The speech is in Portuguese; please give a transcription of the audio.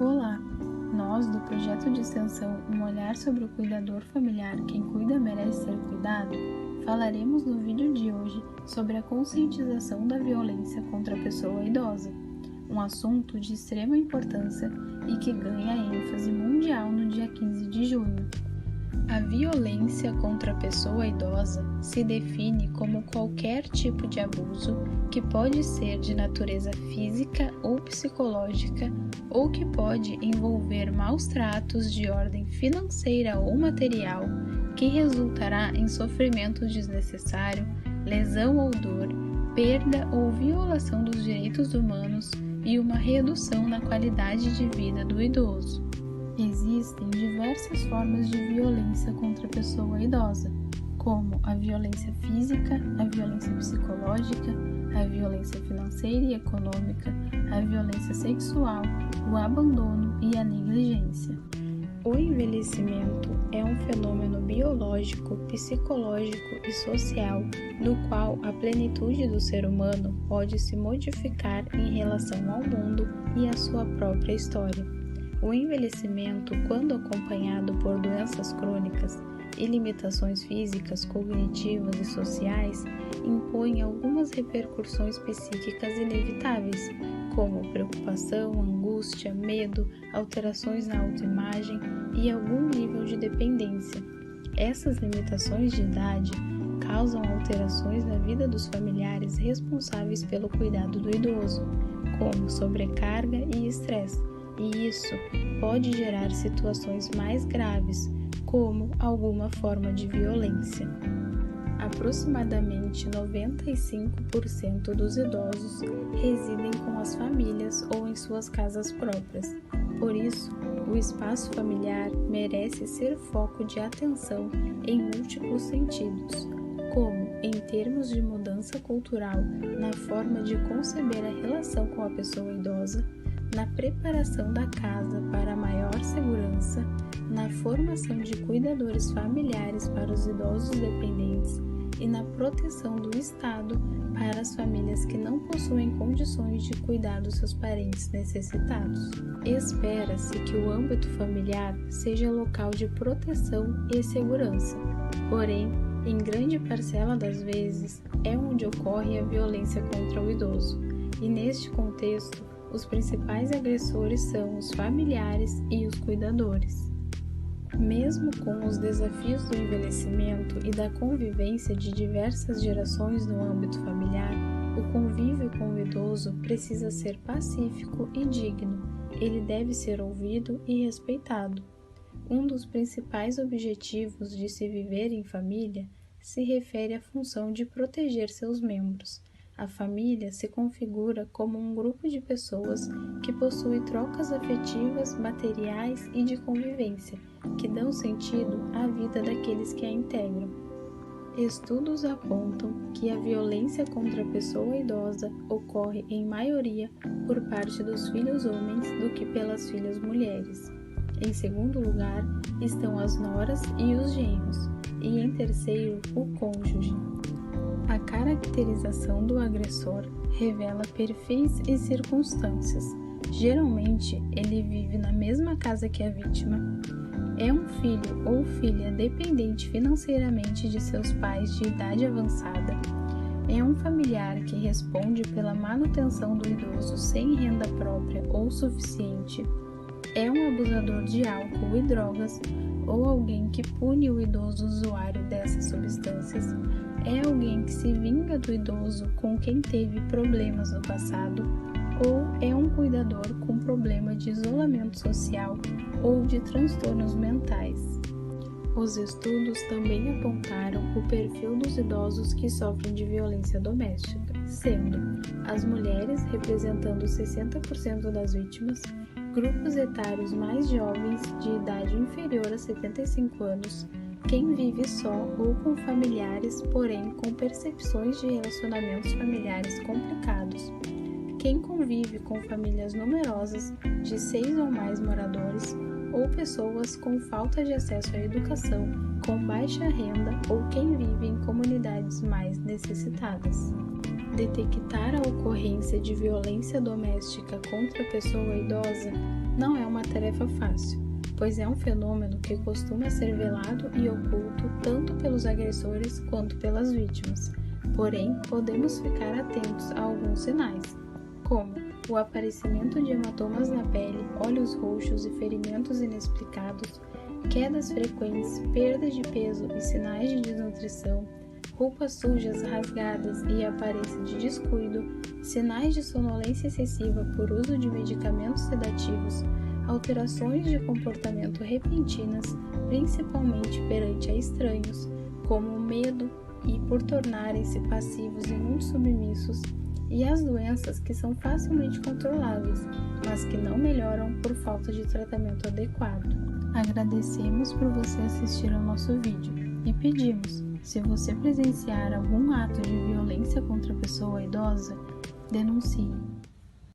Olá! Nós, do projeto de extensão Um Olhar sobre o Cuidador Familiar Quem Cuida Merece Ser Cuidado, falaremos no vídeo de hoje sobre a conscientização da violência contra a pessoa idosa, um assunto de extrema importância e que ganha ênfase mundial no dia 15 de junho. A violência contra a pessoa idosa se define como qualquer tipo de abuso que pode ser de natureza física ou psicológica ou que pode envolver maus tratos de ordem financeira ou material que resultará em sofrimento desnecessário, lesão ou dor, perda ou violação dos direitos humanos e uma redução na qualidade de vida do idoso. Existem diversas formas de violência contra a pessoa idosa, como a violência física, a violência psicológica, a violência financeira e econômica, a violência sexual, o abandono e a negligência. O envelhecimento é um fenômeno biológico, psicológico e social no qual a plenitude do ser humano pode se modificar em relação ao mundo e à sua própria história. O envelhecimento, quando acompanhado por doenças crônicas e limitações físicas, cognitivas e sociais, impõe algumas repercussões psíquicas inevitáveis, como preocupação, angústia, medo, alterações na autoimagem e algum nível de dependência. Essas limitações de idade causam alterações na vida dos familiares responsáveis pelo cuidado do idoso, como sobrecarga e estresse. E isso pode gerar situações mais graves, como alguma forma de violência. Aproximadamente 95% dos idosos residem com as famílias ou em suas casas próprias. Por isso, o espaço familiar merece ser foco de atenção em múltiplos sentidos, como em termos de mudança cultural na forma de conceber a relação com a pessoa idosa, na preparação da casa para maior segurança, na formação de cuidadores familiares para os idosos dependentes e na proteção do Estado para as famílias que não possuem condições de cuidar dos seus parentes necessitados. Espera-se que o âmbito familiar seja local de proteção e segurança, porém, em grande parcela das vezes, é onde ocorre a violência contra o idoso, e neste contexto, os principais agressores são os familiares e os cuidadores. Mesmo com os desafios do envelhecimento e da convivência de diversas gerações no âmbito familiar, o convívio com o idoso precisa ser pacífico e digno. Ele deve ser ouvido e respeitado. Um dos principais objetivos de se viver em família se refere à função de proteger seus membros. A família se configura como um grupo de pessoas que possui trocas afetivas, materiais e de convivência, que dão sentido à vida daqueles que a integram. Estudos apontam que a violência contra a pessoa idosa ocorre em maioria por parte dos filhos homens do que pelas filhas mulheres. Em segundo lugar estão as noras e os genros, e em terceiro o cônjuge. A caracterização do agressor revela perfis e circunstâncias. Geralmente, ele vive na mesma casa que a vítima, é um filho ou filha dependente financeiramente de seus pais de idade avançada, é um familiar que responde pela manutenção do idoso sem renda própria ou suficiente, é um abusador de álcool e drogas ou alguém que pune o idoso usuário dessas substâncias, é alguém que se vinga do idoso com quem teve problemas no passado, ou é um cuidador com problema de isolamento social ou de transtornos mentais. Os estudos também apontaram o perfil dos idosos que sofrem de violência doméstica, sendo as mulheres representando 60% das vítimas, grupos etários mais jovens de idade inferior a 75 anos, quem vive só ou com familiares, porém com percepções de relacionamentos familiares complicados, quem convive com famílias numerosas de 6 ou mais moradores, ou pessoas com falta de acesso à educação, com baixa renda ou quem vive em comunidades mais necessitadas. Detectar a ocorrência de violência doméstica contra a pessoa idosa não é uma tarefa fácil, pois é um fenômeno que costuma ser velado e oculto tanto pelos agressores quanto pelas vítimas. Porém, podemos ficar atentos a alguns sinais, como o aparecimento de hematomas na pele, olhos roxos e ferimentos inexplicados, quedas frequentes, perda de peso e sinais de desnutrição, roupas sujas, rasgadas e aparência de descuido, sinais de sonolência excessiva por uso de medicamentos sedativos, alterações de comportamento repentinas, principalmente perante a estranhos, como o medo e por tornarem-se passivos e muito submissos, e as doenças que são facilmente controláveis, mas que não melhoram por falta de tratamento adequado. Agradecemos por você assistir ao nosso vídeo e pedimos, se você presenciar algum ato de violência contra a pessoa idosa, denuncie.